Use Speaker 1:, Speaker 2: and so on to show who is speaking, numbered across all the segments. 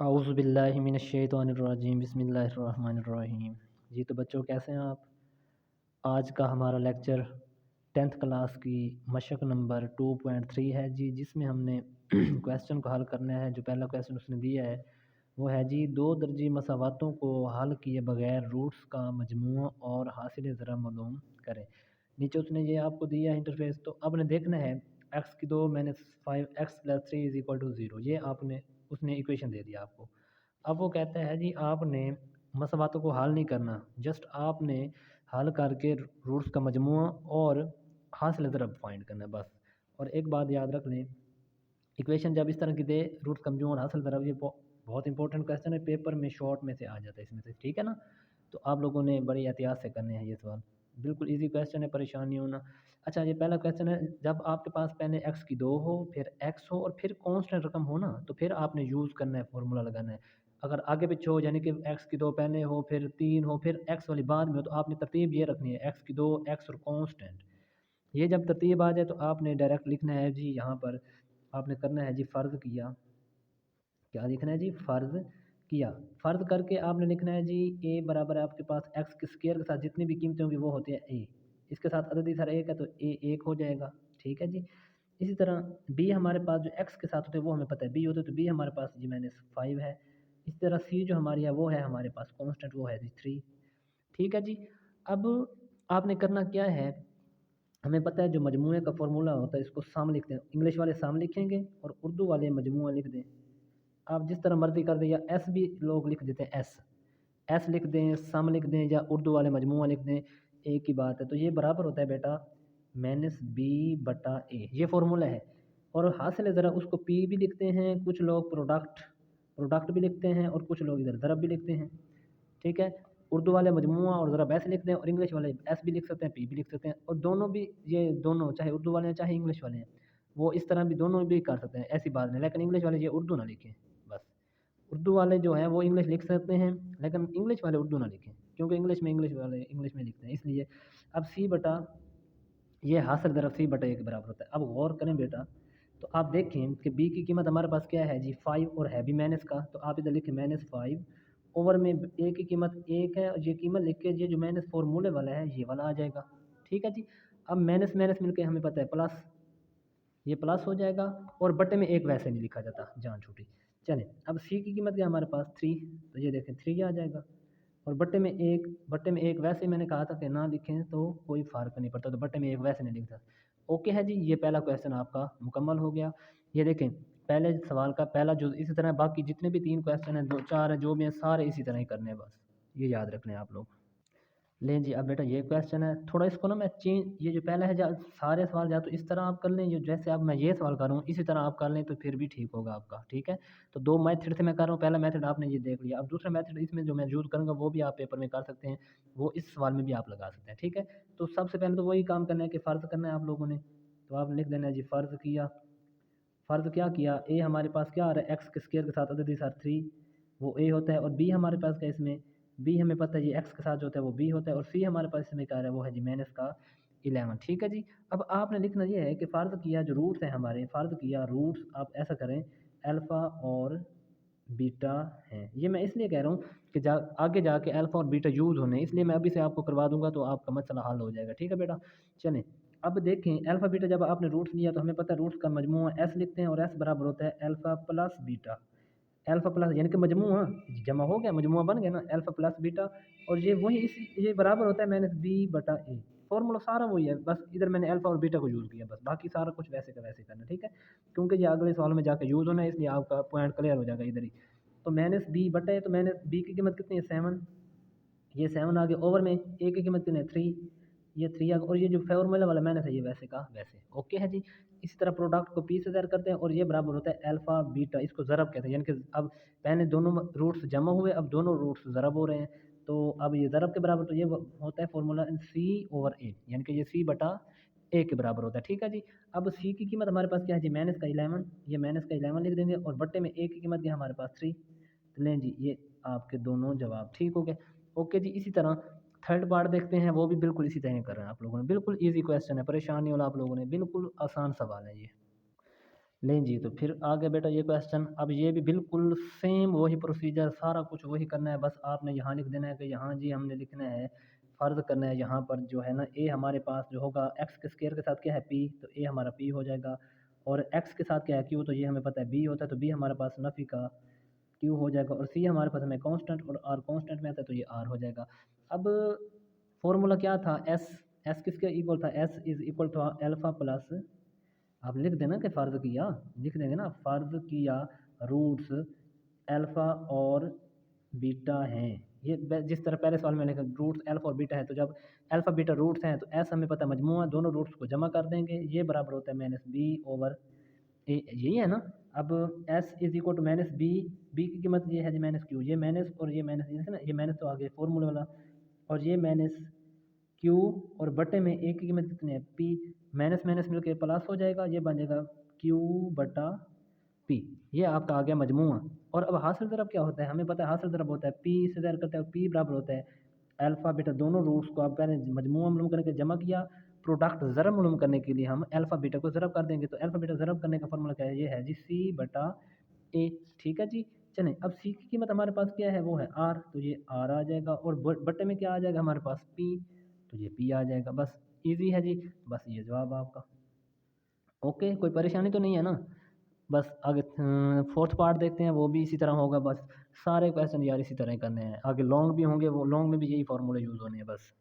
Speaker 1: औज़ुबिल्लाहिमिनश्शैतानिर्रजीम बिस्मिल्लाहिर्रहमानिर्रहीम। जी तो बच्चों कैसे हैं आप। आज का हमारा लेक्चर 10th क्लास की मशक नंबर 2.3 है जी, जिसमें हमने क्वेश्चन को हल करना है। जो पहला क्वेश्चन उसने दिया है वो है जी, दो दर्जी मसावातों को हल किए बगैर रूट्स का मजमू और हासिल ज़रा मालूम करें। नीचे उसने ये आपको दिया है इंटरफेस। तो आपने देखना है एक्स की 2 - 5 x plus 3 is equal to 0। ये आपने उसने इक्वेशन दे दिया आपको। अब वो कहता है जी आपने मसवातों को हल नहीं करना, जस्ट आपने हल करके रूट्स का मजमू और हासिल ज़रब फाइंड करना है बस। और एक बात याद रख लें, इक्वेशन जब इस तरह की दे रूट्स का मजमू और हासिल ज़रब, ये बहुत इंपॉर्टेंट क्वेश्चन है, पेपर में शॉर्ट में से आ जाता है इसमें से, ठीक है ना। तो आप लोगों ने बड़ी एहतियात से करने हैं ये सवाल। बिल्कुल इजी क्वेश्चन है, परेशान नहीं होना। अच्छा, ये पहला क्वेश्चन है, जब आपके पास पहले एक्स की 2 हो, फिर एक्स हो और फिर कांस्टेंट रकम हो ना, तो फिर आपने यूज़ करना है, फार्मूला लगाना है। अगर आगे पीछे हो, यानी कि एक्स की 2 पहले हो, फिर 3 हो, फिर एक्स वाली बाद में हो, तो आपने तरतीब ये रखनी है, एक्स की 2 एक्स और कांस्टेंट। ये जब तरतीब आ जाए तो आपने डायरेक्ट लिखना है जी, यहाँ पर आपने करना है जी फ़र्ज़ किया। क्या लिखना है जी, फ़र्ज़ किया। फ़र्ज़ करके आपने लिखना है जी, ए बराबर है आपके पास एक्स के स्क्वायर के साथ जितनी भी कीमतें होंगी वो होती है ए। इसके साथ अदद इज़हार एक है तो ए एक हो जाएगा, ठीक है जी। इसी तरह बी हमारे पास जो एक्स के साथ होते हैं वो हमें पता है बी होते हैं, तो बी हमारे पास जी -5 है। इसी तरह सी जो हमारी है वो है हमारे पास कांस्टेंट, वो है जी 3, ठीक है जी। अब आपने करना क्या है, हमें पता है जो मजमूए का फार्मूला होता है इसको साम लिखते हैं, इंग्लिश वाले साम लिखेंगे और उर्दू वाले मजमूआ लिख दें। आप जिस तरह मर्ज़ी कर दें, या एस भी लोग लिख देते हैं, एस एस लिख दें, सम लिख दें, या उर्दू वाले मजमूआ लिख दें, एक ही बात है। तो ये बराबर होता है बेटा -b/a, ये फार्मूला है। और हासिल ज़रा उसको पी भी लिखते हैं, कुछ लोग प्रोडक्ट प्रोडक्ट भी लिखते हैं, और कुछ लोग इधर ज़रब भी लिखते हैं, ठीक है। उर्दू वाले मजमूआ और ज़रब ऐसे लिखते हैं, और इंग्लिश वाले एस भी लिख सकते हैं, पी भी लिख सकते हैं। और दोनों भी, ये दोनों चाहे उर्दू वाले हैं चाहे इंग्लिश वाले हैं, वो इस तरह भी दोनों भी कर सकते हैं, ऐसी बात नहीं। लेकिन इंग्लिश वाले ये उर्दू ना लिखें बस। उर्दू वाले जो हैं वो इंग्लिश लिख सकते हैं, लेकिन इंग्लिश वाले उर्दू ना लिखें, क्योंकि इंग्लिश वाले इंग्लिश में लिखते हैं, इसलिए। अब सी बटा, ये हासिल ज़रब सी बटा ए के बराबर होता है। अब गौर करें बेटा, तो आप देखें कि बी की कीमत हमारे पास क्या है जी, 5, और है भी माइनस का, तो आप इधर लिखें -5 ओवर में ए की कीमत 1 है, और ये कीमत लिख के ये जो माइनस फार्मूले वाला है ये वाला आ जाएगा, ठीक है जी। अब माइनस माइनस मिलके हमें पता है प्लस, ये प्लस हो जाएगा, और बटे में एक वैसे नहीं लिखा जाता, जान छूटी। चलें, अब सी की कीमत क्या हमारे पास 3, तो ये देखें 3 आ जाएगा, और बटे में एक वैसे मैंने कहा था कि ना लिखें तो कोई फ़र्क नहीं पड़ता, तो बटे में एक वैसे नहीं लिखता। ओके है जी, ये पहला क्वेश्चन आपका मुकम्मल हो गया। ये देखें पहले सवाल का पहला जुज़, इसी तरह बाकी जितने भी 3 क्वेश्चन हैं, 2 4 हैं, जो भी हैं सारे इसी तरह ही करने हैं बस, ये याद रखने हैं आप लोग। लें जी, अब बेटा ये क्वेश्चन है, थोड़ा इसको ना मैं चेंज, ये जो पहला है जा सारे सवाल या तो इस तरह आप कर लें, जो जैसे अब मैं ये सवाल कर रहा हूँ इसी तरह आप कर लें, तो फिर भी ठीक होगा आपका, ठीक है। तो 2 मेथड से मैं कर रहा हूँ, पहला मेथड आपने ये देख लिया, अब दूसरा मेथड इसमें जो मैं यूज़ करूँगा वो भी आप पेपर में कर सकते हैं, वो इस सवाल में भी आप लगा सकते हैं, ठीक है। तो सबसे पहले तो वही काम करना है कि फ़र्ज़ करना है आप लोगों ने। तो आप लिख देना है जी, फ़र्ज़ किया। फ़र्ज़ क्या किया, ए हमारे पास क्या आ रहा है, एक्स के स्क्वायर के साथ अदद इज़हार 3, वो ए होता है। और बी हमारे पास क्या है इसमें, बी हमें पता है जी एक्स के साथ जो होता है वो बी होता है। और सी हमारे पास इसमें क्या आ रहा है, वो है जी -11, ठीक है जी। अब आपने लिखना ये है कि फ़र्ज़ किया जो रूट्स हैं हमारे, फ़र्ज़ किया रूट्स, आप ऐसा करें अल्फ़ा और बीटा हैं। ये मैं इसलिए कह रहा हूँ कि आगे जाके अल्फ़ा और बीटा यूज़ होने, इसलिए मैं अभी से आपको करवा दूँगा, तो आपका मसला हल हो जाएगा, ठीक है बेटा। चलें, अब देखें अल्फ़ा बीटा जब आपने रूट्स लिया तो हमें पता है रूट्स का मजमूआ एस लिखते हैं, और एस बराबर होता है alpha plus beta. Alpha plus यानी कि मजमूआ जमा हो गया, मजमूआ बन गया ना, अल्फ़ा प्लस बीटा। और ये वही इसी ये बराबर होता है -b/a। फॉर्मूला सारा वही है, बस इधर मैंने अल्फ़ा और बीटा को यूज़ किया, बस बाकी सारा कुछ वैसे का वैसे करना, ठीक है। क्योंकि ये अगले सवाल में जाकर यूज़ होना है, इसलिए आपका पॉइंट क्लियर हो जाएगा इधर ही। तो -b/a, तो -b की कीमत कितनी है, 7, ये 7 आ गया, ओवर में ए की कीमत कितनी है, 3, ये 3 आ गया, और ये जो फार्मूला वाला माइनस है ये वैसे का वैसे, ओके है जी। इसी तरह प्रोडक्ट को पी से ज़र करते हैं, और ये बराबर होता है अल्फ़ा बीटा, इसको ज़रब कहते हैं, यानी कि अब पहले दोनों रूट्स जमा हुए, अब दोनों रूट्स ज़रब हो रहे हैं, तो अब ये ज़रब के बराबर, तो ये होता है फार्मूला C/A, यानी कि ये C/A के बराबर होता है, ठीक है जी। अब सी की कीमत हमारे पास क्या है जी, -11, ये -11 लिख देंगे, और बट्टे में ए की कीमत क्या है हमारे पास 3। तो लें जी, ये आपके दोनों जवाब ठीक हो गए। ओके जी, इसी तरह थर्ड पार्ट देखते हैं, वो भी बिल्कुल इसी तरह कर रहे हैं आप लोगों ने, बिल्कुल ईजी क्वेश्चन है, परेशान नहीं होना आप लोगों ने, बिल्कुल आसान सवाल है ये। लें जी, तो फिर आ गया बेटा ये क्वेश्चन। अब ये भी बिल्कुल सेम वही प्रोसीजर, सारा कुछ वही करना है। बस आपने यहाँ लिख देना है कि यहाँ जी हमने लिखना है, फ़र्ज़ करना है यहाँ पर जो है ना ए हमारे पास जो होगा एक्स के स्क्वायर के साथ क्या है पी, तो ए हमारा पी हो जाएगा। और एक्स के साथ क्या है क्यू, तो ये हमें पता है बी होता है, तो बी हमारे पास नफ़ी का क्यू हो जाएगा। और सी हमारे पास हमें कांस्टेंट और आर कांस्टेंट में आता है, तो ये आर हो जाएगा। अब फॉर्मूला क्या था, एस, एस किसके इक्वल था, S is equal to alpha plus, आप लिख देना कि फ़र्ज़ किया, लिख देंगे ना, फ़र्ज़ किया रूट्स अल्फ़ा और बीटा हैं। ये जिस तरह पहले सवाल में लिखा रूट्स अल्फ़ा और बीटा है, तो जब अल्फ़ा बीटा रूट्स हैं तो एस हमें पता है मजमूआ, दोनों रूट्स को जमा कर देंगे, ये बराबर होता है माइनस बी ओवर ए, यही है ना। अब S is equal to minus B, B की कीमत ये है जी माइनस क्यू, ये माइनस और ये माइनस, ये है ना, ये माइनस तो आ गया फॉर्मूले वाला, और ये माइनस क्यू, और बटे में ए की कीमत कितनी है पी, माइनस माइनस मिलकर प्लस हो जाएगा, ये बन जाएगा क्यू बटा पी, ये आपका आ गया मजमूआ। और अब हासिल ज़रब क्या होता है, हमें पता है हासिल ज़रब होता है पी से ज़ाहिर करते हैं, पी बराबर होता है अल्फ़ा बीटा, दोनों रूट्स को आप पहले मजमूआ मालूम करके जमा किया, प्रोडक्ट ज़रब मालूम करने के लिए हम अल्फ़ा बीटा को ज़रब कर देंगे, तो अल्फ़ा बीटा ज़रब करने का फॉर्मूला क्या है, ये है जी सी बटा ए। ठीक है जी। चलें, अब सी की कीमत हमारे पास क्या है, वो है आर, तो ये आर आ जाएगा, और बटे में क्या आ जाएगा हमारे पास पी, तो ये पी आ जाएगा। बस इजी है जी, बस ये जवाब आपका। ओके, कोई परेशानी तो नहीं है ना। बस आगे फोर्थ पार्ट देखते हैं, वो भी इसी तरह होगा। बस सारे क्वेश्चन यार इसी तरह ही करने हैं, आगे लॉन्ग भी होंगे, वो लॉन्ग में भी यही फार्मूले यूज़ होने हैं बस।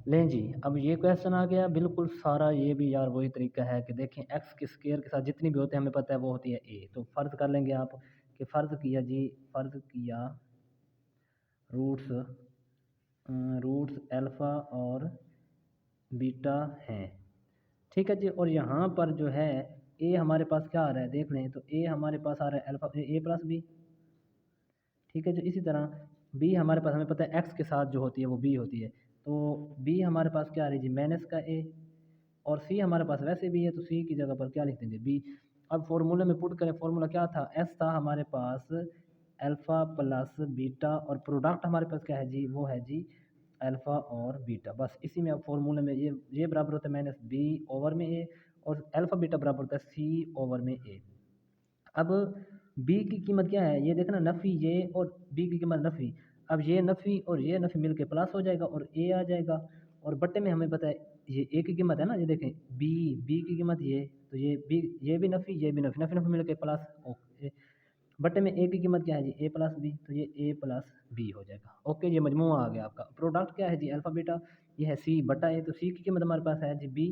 Speaker 1: लें जी, अब ये क्वेश्चन आ गया बिल्कुल सारा, ये भी यार वही तरीका है कि देखें एक्स के स्क्वायर के साथ जितनी भी होते हैं हमें पता है वो होती है ए, तो फ़र्ज़ कर लेंगे आप कि फ़र्ज़ किया जी, फ़र्ज़ किया रूट्स रूट्स अल्फ़ा और बीटा हैं। ठीक है जी, और यहाँ पर जो है ए हमारे पास क्या आ रहा है देख लें, तो ए हमारे पास आ रहा है अल्फ़ा ए प्लस बी। ठीक है जी, इसी तरह बी हमारे पास हमें पता है एक्स के साथ जो होती है वो बी होती है, तो बी हमारे पास क्या आ रही है जी माइनस का ए, और सी हमारे पास वैसे भी है, तो सी की जगह पर क्या लिख देंगे बी। अब फॉर्मूले में पुट करें, फॉर्मूला क्या था, एस था हमारे पास अल्फ़ा प्लस बीटा, और प्रोडक्ट हमारे पास क्या है जी, वो है जी अल्फ़ा और बीटा। बस इसी में अब फॉर्मूले में ये बराबर होता है माइनस बी ओवर में ए, और अल्फ़ा बीटा बराबर होता है सी ओवर में ए। अब बी की कीमत क्या है, ये देखना नफ़ी ये, और बी की कीमत नफ़ी, अब ये नफ़ी और ये नफ़ी मिलके प्लस हो जाएगा और ए आ जाएगा, और बट्टे में हमें पता है ये ए की कीमत है ना, ये देखें बी, बी की कीमत ये, तो ये बी, ये भी नफ़ी, ये भी नफ़ी, नफ़ी नफ़ी मिलके प्लस ओके, बट्टे में ए की कीमत क्या है जी ए प्लस बी, तो ये ए प्लस बी हो जाएगा। ओके, ये मजमूआ आ गया आपका। प्रोडक्ट क्या है जी अल्फ़ा बीटा, ये है सी बटा ए, तो सी की कीमत हमारे पास है जी बी,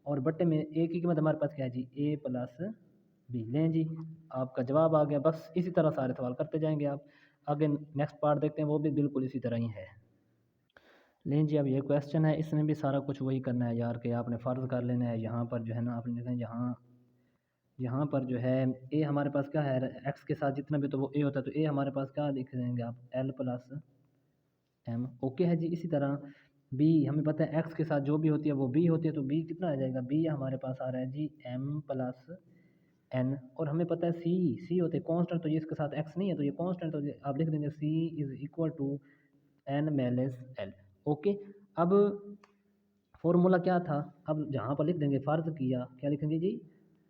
Speaker 1: और बट्टे में ए की कीमत हमारे पास क्या है जी ए प्लस बी। लें जी, आपका जवाब आ गया। बस इसी तरह सारे सवाल करते जाएंगे आप। आगे नेक्स्ट पार्ट देखते हैं, वो भी बिल्कुल इसी तरह ही है। लें जी, अब ये क्वेश्चन है, इसमें भी सारा कुछ वही करना है यार, कि आपने फ़र्ज़ कर लेना है यहाँ पर जो है ना, आपने देखना यहाँ, यहाँ पर जो है ए हमारे पास क्या है, एक्स के साथ जितना भी तो वो ए होता है, तो ए हमारे पास क्या लिख देंगे आप एल प्लस एम। ओके है जी। इसी तरह बी हमें पता है एक्स के साथ जो भी होती है वो बी होती है, तो बी कितना आ जाएगा, बी हमारे पास आ रहा है जी एम प्लस एन, और हमें पता है सी होते हैं कांस्टेंट, तो ये इसके साथ एक्स नहीं है, तो ये कांस्टेंट, तो आप लिख देंगे C is equal to N minus L. Okay, अब फॉर्मूला क्या था, अब जहाँ पर लिख देंगे फ़र्ज़ किया, क्या लिखेंगे जी,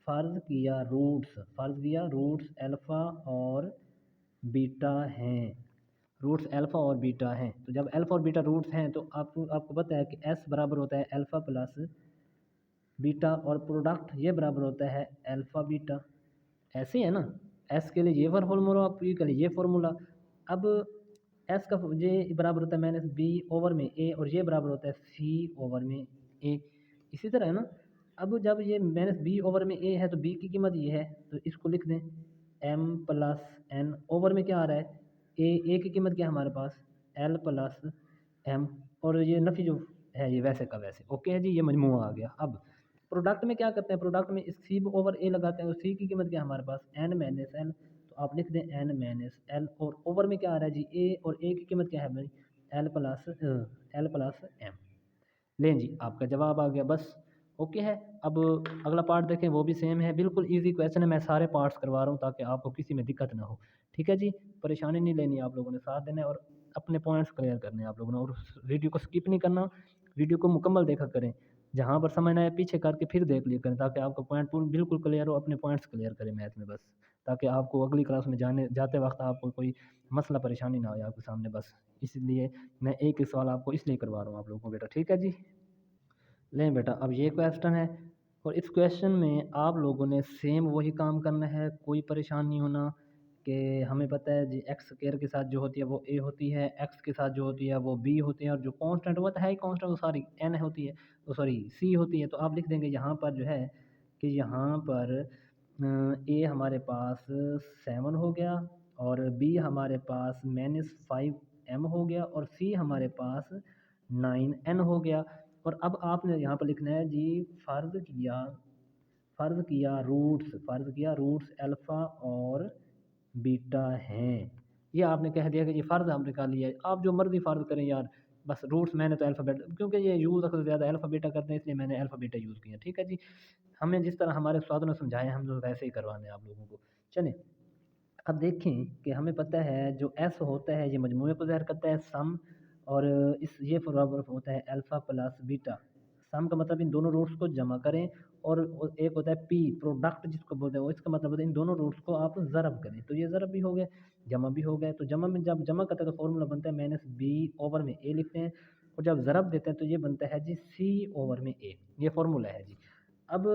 Speaker 1: फ़र्ज़ किया रूट्स अल्फ़ा और बीटा हैं, रूट्स अल्फ़ा और बीटा हैं, तो जब अल्फ़ा और बीटा रूट्स हैं तो आपको पता है कि एस बराबर होता है अल्फ़ा प्लस बीटा, और प्रोडक्ट ये बराबर होता है अल्फ़ा बीटा, ऐसे ही है ना। एस के लिए ये फार्मूला, आप पी के लिए ये फार्मूला। अब एस का ये बराबर होता है माइनस बी ओवर में ए, और ये बराबर होता है सी ओवर में ए, इसी तरह है ना। अब जब ये माइनस बी ओवर में ए है, तो बी की कीमत ये है, तो इसको लिख दें एम प्लस एन, ओवर में क्या आ रहा है ए की कीमत क्या है हमारे पास एल प्लस एम, और ये नफ़ी जो है ये वैसे का वैसे। ओके है जी, ये मजमूआ आ गया। अब प्रोडक्ट में क्या करते हैं, प्रोडक्ट में सी ओवर ए लगाते हैं, और सी की कीमत क्या है हमारे पास एन माइनस एल, तो आप लिख दें एन माइनस एल, और ओवर में क्या आ रहा है जी ए, और ए की कीमत क्या है भाई एल प्लस एम। लें जी, आपका जवाब आ गया। बस ओके है। अब अगला पार्ट देखें, वो भी सेम है, बिल्कुल इजी क्वेश्चन है, मैं सारे पार्ट्स करवा रहा हूँ ताकि आपको किसी में दिक्कत ना हो। ठीक है जी, परेशानी नहीं लेनी, आप लोगों ने साथ देना है और अपने पॉइंट्स क्लियर करने हैं आप लोगों ने, और वीडियो को स्किप नहीं करना, वीडियो को मुकम्मल देखा करें। जहाँ पर समझना है पीछे करके फिर देख लिया करें, ताकि आपका पॉइंट बिल्कुल क्लियर हो, अपने पॉइंट्स क्लियर करें मैथ में बस, ताकि आपको अगली क्लास में जाने जाते वक्त आपको कोई मसला परेशानी ना आए आपके सामने बस। इसलिए मैं एक ही सवाल आपको इसलिए करवा रहा हूँ आप लोगों को बेटा, ठीक है जी। लें बेटा, अब ये क्वेश्चन है और इस क्वेश्चन में आप लोगों ने सेम वही काम करना है, कोई परेशान नहीं होना। कि हमें पता है जी एक्स स्क्वायर के साथ जो होती है वो ए होती है, एक्स के साथ जो होती है वो बी होती है, और जो कांस्टेंट होता है ही कांस्टेंट वो सारी एन होती है, तो सॉरी सी होती है। तो आप लिख देंगे यहाँ पर जो है कि यहाँ पर ए हमारे पास 7 हो गया, और बी हमारे पास -5m हो गया, और सी हमारे पास 9n हो गया। और अब आपने यहाँ पर लिखना है जी फ़र्ज़ किया रूट्स अल्फ़ा और बीटा हैं। ये आपने कह दिया कि ये फ़र्ज़ हमने निकाल लिया है, आप जो मर्ज़ी फ़र्ज़ करें यार, बस रूट्स मैंने तो अल्फ़ाबेट, क्योंकि ये यूज़ अक्सर ज़्यादा अल्फ़ा बीटा करते हैं इसलिए मैंने अल्फ़ा बीटा यूज़ किया, ठीक है जी। हमें जिस तरह हमारे उस्तादों ने समझाया है हम तो वैसे ही करवाने हैं आप लोगों को। चलें, अब देखें कि हमें पता है जो एस होता है ये मजमूए को ज़ाहिर करता है सम, और इस ये बराबर होता है अल्फ़ा प्लस बीटा। सम का मतलब इन दोनों रूट्स को जमा करें, और एक होता है पी प्रोडक्ट जिसको बोलते हैं, वो इसका मतलब होता है इन दोनों रूट्स को आप ज़रब करें। तो ये ज़रब भी हो गया, जमा भी हो गया। तो जमा में जब जमा करते हैं तो फॉर्मूला बनता है -b/a लिखते हैं, और जब ज़रब देते हैं तो ये बनता है जी c/a। ये फॉर्मूला है जी। अब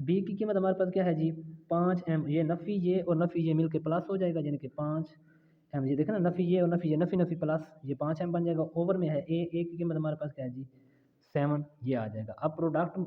Speaker 1: बी की कीमत हमारे पास क्या है जी 5m, ये नफ़ी ये और नफ़ी ये मिल के प्लस हो जाएगा, यानी कि 5m, ये देखें ना नफ़ी ये और नफ़ी ये नफ़ी नफ़ी प्लस ये 5m बन जाएगा। ओवर में है ए की कीमत हमारे पास क्या है जी 7, ये आ जाएगा। अब प्रोडक्ट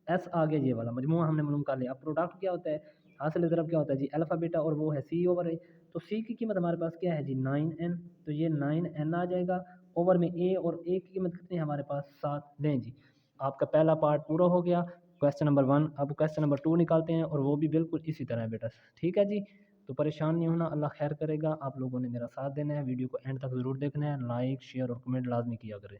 Speaker 1: एस आ गया ये वाला मजमूआ हमने मालूम कर लिया। अब प्रोडक्ट क्या होता है, हासिल ज़रब क्या होता है जी अल्फ़ा बीटा, और वो है c/a। तो c की कीमत हमारे पास क्या है जी 9n, तो ये 9n आ जाएगा। ओवर में a, और a की कीमत कितनी है हमारे पास 7। लें जी, आपका पहला पार्ट पूरा हो गया, क्वेश्चन नंबर 1। अब क्वेश्चन नंबर 2 निकालते हैं, और वो भी बिल्कुल इसी तरह है बेटा, ठीक है जी। तो परेशान नहीं होना, अल्लाह खैर करेगा। आप लोगों ने मेरा साथ देना है, वीडियो को एंड तक ज़रूर देखना है, लाइक शेयर और कमेंट लाजमी किया करें।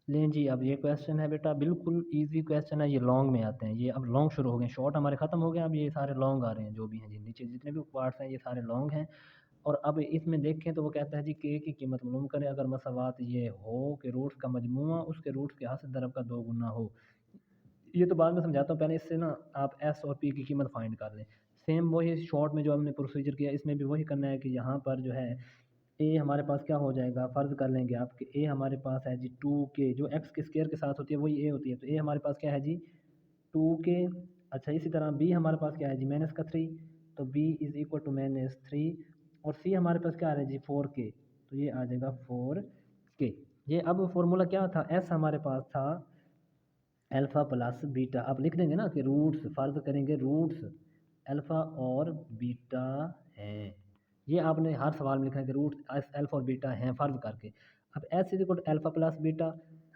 Speaker 1: लें जी, अब ये क्वेश्चन है बेटा, बिल्कुल इजी क्वेश्चन है, ये लॉन्ग में आते हैं। ये अब लॉन्ग शुरू हो गए, शॉर्ट हमारे ख़त्म हो गए, अब ये सारे लॉन्ग आ रहे हैं जो भी हैं जी, नीचे जितने भी पार्ट्स हैं ये सारे लॉन्ग हैं। और अब इसमें देखें तो वो कहता है जी के की कीमत मालूम करें अगर मसावात ये हो कि रूट्स का मजमूआ उसके रूट्स के हासिल दरब का 2 गुना हो। ये तो बाद में समझाता हूँ, पहले इससे ना आप एस और पी की कीमत फाइंड कर लें। सेम वही शॉर्ट में जो हमने प्रोसीजर किया इसमें भी वही करना है कि यहाँ पर जो है ए हमारे पास क्या हो जाएगा, फ़र्ज़ कर लेंगे आप कि ए हमारे पास है जी 2k, जो एक्स के स्क्वायर के साथ होती है वही ए होती है, तो ए हमारे पास क्या है जी 2k। अच्छा, इसी तरह बी हमारे पास क्या है जी -3, तो बी इज़ इक्वल टू -3। और सी हमारे पास क्या आ रहा है जी 4k, तो ये आ जाएगा 4k। ये अब फॉर्मूला क्या था, एस हमारे पास था अल्फ़ा प्लस बीटा। अब लिख देंगे ना कि रूट्स, फ़र्ज़ करेंगे रूट्स अल्फ़ा और बीटा हैं। ये आपने हर सवाल में लिखा है कि रूट्स अल्फ़ा और बीटा हैं फ़र्ज़ करके। अब S is equal to alpha plus beta,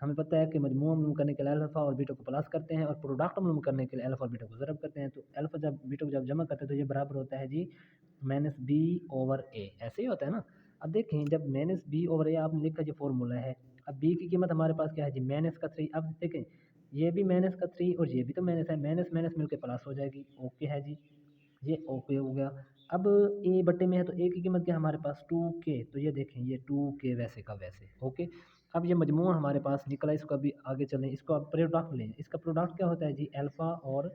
Speaker 1: हमें पता है कि मजमूआ मालूम करने के लिए अल्फ़ा और बीटा को प्लस करते हैं, और प्रोडक्ट मालूम करने के लिए अल्फ़ा और बीटा को ज़रब करते हैं। तो अल्फ़ा जब बीटा को जब जमा करते हैं तो ये बराबर होता है जी -b/a, ऐसे ही होता है ना। अब देखें, जब -b/a आपने लिखा ये फॉर्मूला है। अब b की कीमत हमारे पास क्या है जी -3। अब देखें ये भी -3 और ये भी तो माइनस है, माइनस माइनस मिलकर प्लस हो जाएगी। ओके है जी, ये ओके हो गया। अब ए बटे में है तो ए की कीमत क्या है हमारे पास 2k, तो ये देखें ये 2k वैसे का वैसे ओके। अब ये मजमूआ हमारे पास निकला, इसको अभी आगे चलें, इसको अब प्रोडक्ट लें। इसका प्रोडक्ट क्या होता है जी अल्फ़ा, और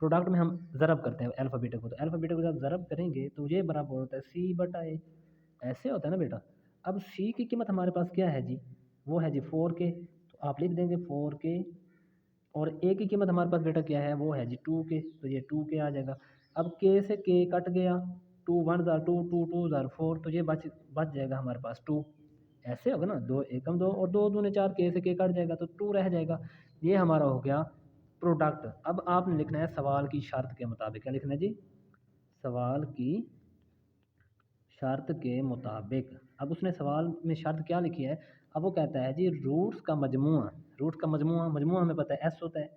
Speaker 1: प्रोडक्ट में हम ज़रब करते हैं अल्फ़ा बीटा को, तो अल्फ़ा बीटा को जब ज़रब करेंगे तो ये बराबर होता है c/a, ऐसे होता है ना बेटा। अब c की कीमत हमारे पास क्या है जी, वो है जी 4k, तो आप लिख देंगे 4k। और ए की कीमत हमारे पास बेटा क्या है, वो है जी 2k, तो ये 2k आ जाएगा। अब k से k कट गया, 2 1 ज़ार 2, 2 2 ज़ार 4, तो ये बच बच जाएगा हमारे पास 2। ऐसे होगा ना, 2 एकम 2 और 2 दूने 4, k से k कट जाएगा तो 2 रह जाएगा। ये हमारा हो गया प्रोडक्ट। अब आपने लिखना है सवाल की शर्त के मुताबिक, क्या लिखना है जी, सवाल की शर्त के मुताबिक। अब उसने सवाल में शर्त क्या लिखी है, अब वो कहता है जी रूट्स का मजमूआ, रूट्स का मजमूआ, मजमूआ हमें पता है एस होता है,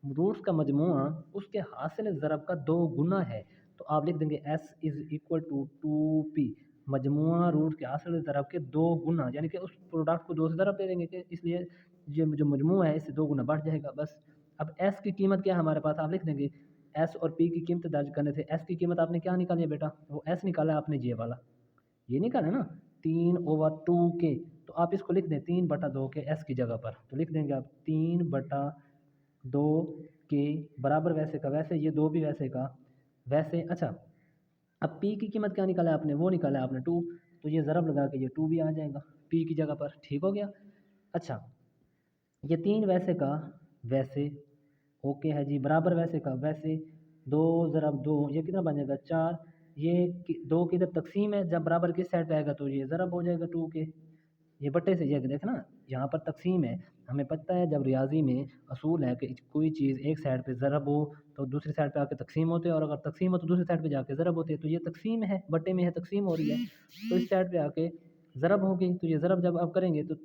Speaker 1: रूट्स का मजमूआ उसके हासिल ज़रब का 2 गुना है। तो आप लिख देंगे S is equal to 2p, मजमूआ रूट के हासिल ज़रब के 2 गुना, यानी कि उस प्रोडक्ट को 2 से ज़रब दे देंगे कि इसलिए ये जो मजमूआ है इससे 2 गुना बढ़ जाएगा बस। अब एस की कीमत क्या है हमारे पास, आप लिख देंगे एस और पी की कीमत दर्ज करने से एस की कीमत आपने क्या निकाली है बेटा, वो एस निकाला है आपने, ये वाला ये निकाला ना 3/2 के। तो आप इसको लिख दें 3/2 के एस की जगह पर, तो लिख देंगे आप 3/2 2 के बराबर वैसे का वैसे, ये 2 भी वैसे का वैसे। अच्छा, अब पी की कीमत क्या निकाला है आपने, वो निकाला है आपने 2, तो ये ज़रब लगा के ये 2 भी आ जाएगा पी की जगह पर, ठीक हो गया। अच्छा, ये 3 वैसे का वैसे, ओके है जी, बराबर वैसे का वैसे, 2 ज़रब 2 ये कितना बन जाएगा 4, ये 2 की इधर तकसीम है, जब बराबर किस साइड पे आएगा तो ये ज़रब हो जाएगा 2 के, ये बट्टे से ये देखना यहाँ पर तकसीम है, हमें पता है जब रियाजी में असूल है कि कोई चीज़ एक साइड पे ज़रब हो तो दूसरी साइड पे आके तकसीम होते हैं, और अगर तकसीम हो तो दूसरी साइड पे जाके ज़रब होते हैं, तो ये तकसीम है, बट्टे में है तकसीम हो रही है, तो इस साइड पे आके ज़रब होगी, तो ये ज़रब जब आप करेंगे तो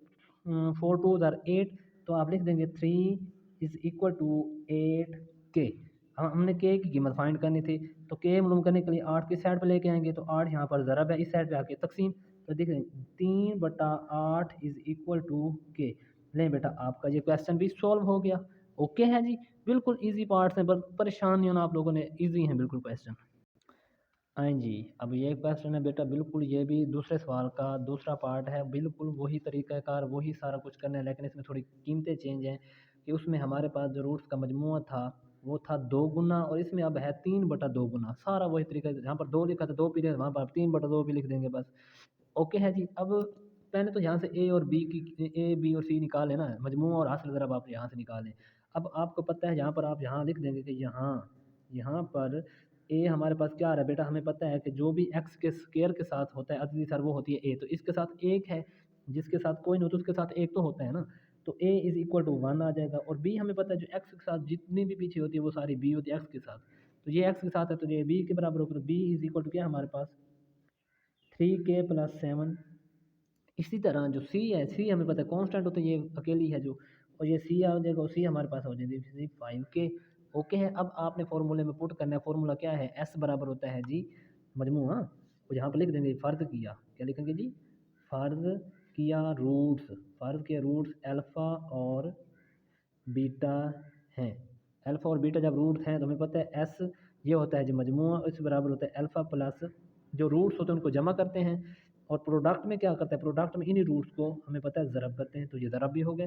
Speaker 1: 4 2 ज़ार 8, तो आप लिख देंगे 3 इज़ इक्वल टू 8 के। हमने के की कीमत फाइंड करनी थी, तो के मालूम करने के लिए 8 किस साइड पे लेके आएंगे, तो 8 यहाँ पर ज़रब है, इस साइड पे आके तकसीम, तो देख रहे हैं 3/8 इज़ इक्वल टू के। लें बेटा, आपका ये क्वेश्चन भी सॉल्व हो गया। ओके है जी, बिल्कुल इजी पार्ट्स हैं, पर परेशान नहीं होना आप लोगों ने, इजी हैं बिल्कुल क्वेश्चन। हाँ जी, अब ये क्वेश्चन है बेटा, बिल्कुल ये भी दूसरे सवाल का दूसरा पार्ट है, बिल्कुल वही तरीक़ाकार वही सारा कुछ करना है, लेकिन इसमें थोड़ी कीमतें चेंज हैं कि उसमें हमारे पास जो रूट्स का मजमूआ था वो था 2 गुना, और इसमें अब है 3/2 गुना, सारा वही तरीका, जहाँ पर 2 लिखा था 2 पीरियड, वहाँ पर 3/2 भी लिख देंगे बस। ओके है जी। अब पहले तो यहाँ से ए और बी की, ए बी और सी निकालें ना, मजमूआ और हासिल ज़रा आप यहाँ से निकालें। अब आपको पता है यहाँ पर आप यहाँ लिख देंगे कि यहाँ यहाँ पर ए हमारे पास क्या आ रहा है बेटा, हमें पता है कि जो भी एक्स के स्क्वायर के साथ होता है अददी सर वो होती है ए, तो इसके साथ एक है, जिसके साथ कोई नहीं होता उसके साथ एक तो होता है ना, तो ए इज़ इक्वल टू 1 आ जाएगा। और बी हमें पता है जो एक्स के साथ जितनी भी पीछे होती है वो सारी बी होती है एक्स के साथ, तो ये एक्स के साथ है तो ये बी के बराबर होगा, तो बी इज़ इक्वल टू क्या हमारे पास 3k+7। इसी तरह जो सी है, सी हमें पता है कांस्टेंट होता है, ये अकेली है जो, और ये सी आ जाएगा, सी हमारे पास हो जाएगी 5k। ओके है, अब आपने फॉर्मूले में पुट करना है, फॉर्मूला क्या है, एस बराबर होता है जी मजमूआ, तो यहाँ पर लिख देंगे फ़र्ज़ किया, क्या लिखेंगे जी, फ़र्ज़ किया रूट्स, फ़र्ज़ किया रूट्स अल्फ़ा और बीटा हैं। अल्फ़ा और बीटा जब रूट्स हैं तो हमें पता है एस ये होता है जो मजमूआ, इस बराबर होता है अल्फ़ा प्लस जो रूट्स होते हैं उनको जमा करते हैं, और प्रोडक्ट में क्या करता है, प्रोडक्ट में इन्हीं रूट्स को हमें पता है ज़रब करते हैं, तो ये ज़रब भी हो गए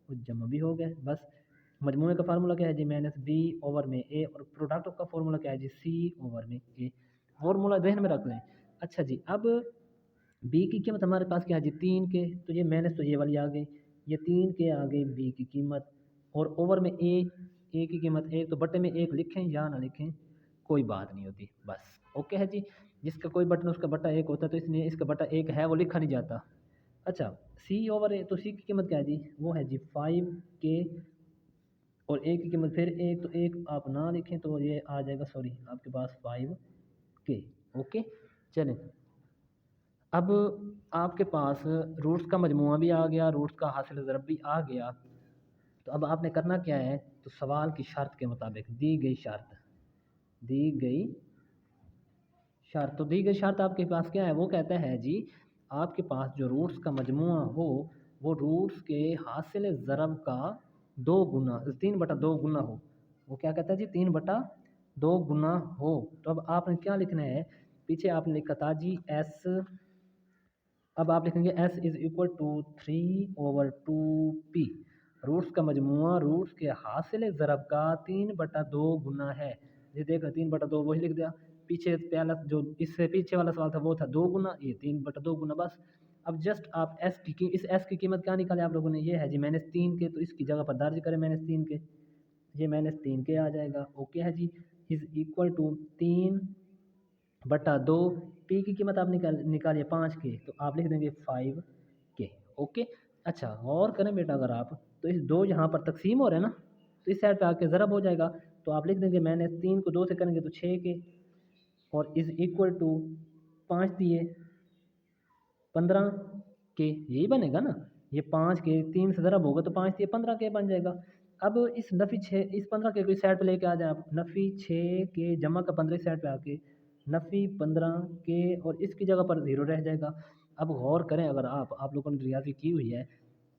Speaker 1: और जमा भी हो गए। बस मजमूए का फार्मूला क्या है जी, -b/a, और प्रोडक्ट का फार्मूला क्या है जी, c/a। फार्मूला जहन में रख लें। अच्छा जी, अब बी की कीमत हमारे पास क्या है जी 3k, तो ये माइनस तो ये वाली आ गई, ये 3k आ गई बी की कीमत, और ओवर में ए की कीमत 1, तो बटे में 1 लिखें या ना लिखें कोई बात नहीं होती, बस ओके है जी। जिसका कोई बटन उसका बटा 1 होता है, तो इसलिए इसका बटा 1 है वो लिखा नहीं जाता। अच्छा, c/a, तो सी की कीमत क्या है जी, वो है जी 5k, और ए की कीमत फिर 1, तो 1 आप ना लिखें तो ये आ जाएगा, सॉरी आपके पास 5k। ओके, चलें, अब आपके पास रूट्स का मजमूआ भी आ गया, रूट्स का हासिल ज़रब भी आ गया, तो अब आपने करना क्या है, तो सवाल की शर्त के मुताबिक दी गई शर्त, दी गई शर्त, तो दी गई शर्त आपके पास क्या है, वो कहता है जी आपके पास जो रूट्स का मजमूआ हो वो रूट्स के हासिल ज़रब का 2 गुना 3/2 गुना हो, वो क्या कहता है जी 3/2 गुना हो। तो अब आपने क्या लिखना है, पीछे आपने लिखा था जी एस, अब आप लिखेंगे s is equal to 3/2p, roots का मजमूआ रूट्स के हासिल ज़रब का 3/2 गुना है। ये देखो 3/2 वही लिख दिया, पीछे पहला जो इससे पीछे वाला सवाल था वो था 2 गुना, ये 3/2 गुना बस। अब जस्ट आप इस s की कीमत क्या निकाले आप लोगों ने, ये है जी -3k, तो इसकी जगह पर दर्ज करें -3k, ये -3k आ जाएगा। ओके है जी, इज़ इक्वल टू 3/2, पी की कीमत आप निकालिए 5k, तो आप लिख देंगे 5k। ओके, अच्छा और करें बेटा, अगर आप तो इस 2 यहाँ पर तकसीम हो रहे हैं ना, तो इस साइड पे आके ज़रब हो जाएगा, तो आप लिख देंगे -3 को 2 से करेंगे तो 6k, और इज़ इक्वल टू 5 दिए 15k, यही बनेगा ना, ये 5k 3 से ज़रब होगा तो 5 दिए 15k बन जाएगा। अब इस नफ़ी 6 इस 15k को इस साइड पे लेके आ जाए आप, नफ़ी 6k जमा का 15 इस साइड पे आके नफ़ी 15k, और इसकी जगह पर 0 रह जाएगा। अब गौर करें, अगर आप लोगों ने रियाज़ी की हुई है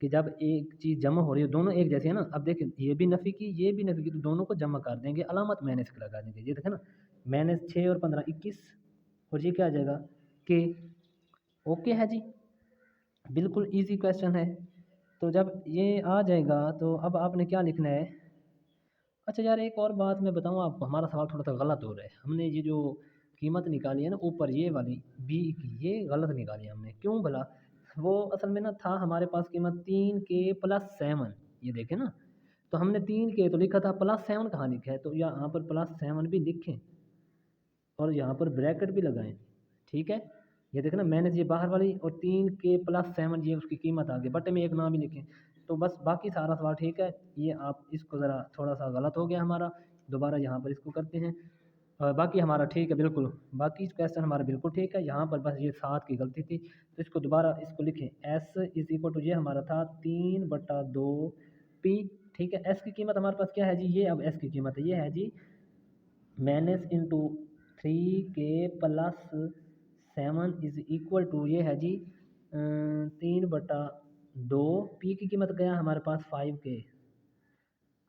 Speaker 1: कि जब एक चीज़ जमा हो रही है दोनों एक जैसी है ना, अब देखिए ये भी नफ़ी की ये भी नफ़ी की, तो दोनों को जमा कर देंगे, अलामत माइनस की लगा देंगे, ये देखें ना, -6 और 15 21, और ये क्या आ जाएगा के। ओके है जी, बिल्कुल इजी क्वेश्चन है। तो जब ये आ जाएगा तो अब आपने क्या लिखना है, अच्छा यार, एक और बात मैं बताऊँ आपको, हमारा सवाल थोड़ा सा गलत हो रहा है। हमने ये जो कीमत निकाली है ना ऊपर ये वाली बी की, ये गलत निकाली है हमने। क्यों भला? वो असल में ना था हमारे पास कीमत 3k+7, ये देखें ना। तो हमने 3k तो लिखा था, +7 कहाँ लिखा है? तो यहाँ पर +7 भी लिखें और यहाँ पर ब्रैकेट भी लगाएं। ठीक है, ये देखें ना, मैंने ये बाहर वाली और 3k+7 ये उसकी कीमत आ गई, बटे में एक नाम ही लिखें। तो बस बाकी सारा सवाल ठीक है। ये आप इसको ज़रा थोड़ा सा गलत हो गया हमारा, दोबारा यहाँ पर इसको करते हैं। बाकी हमारा ठीक है बिल्कुल, बाकी क्वेश्चन हमारा बिल्कुल ठीक है। यहाँ पर बस ये 7 की गलती थी, तो इसको दोबारा इसको लिखें। एस इज इक्वल टू, ये हमारा था 3/2 पी। ठीक है, एस की कीमत हमारे पास क्या है जी? ये अब एस की कीमत है, ये है जी -3k+7 इज इक्वल टू, ये है जी 3/2। पी की कीमत गया हमारे पास 5k।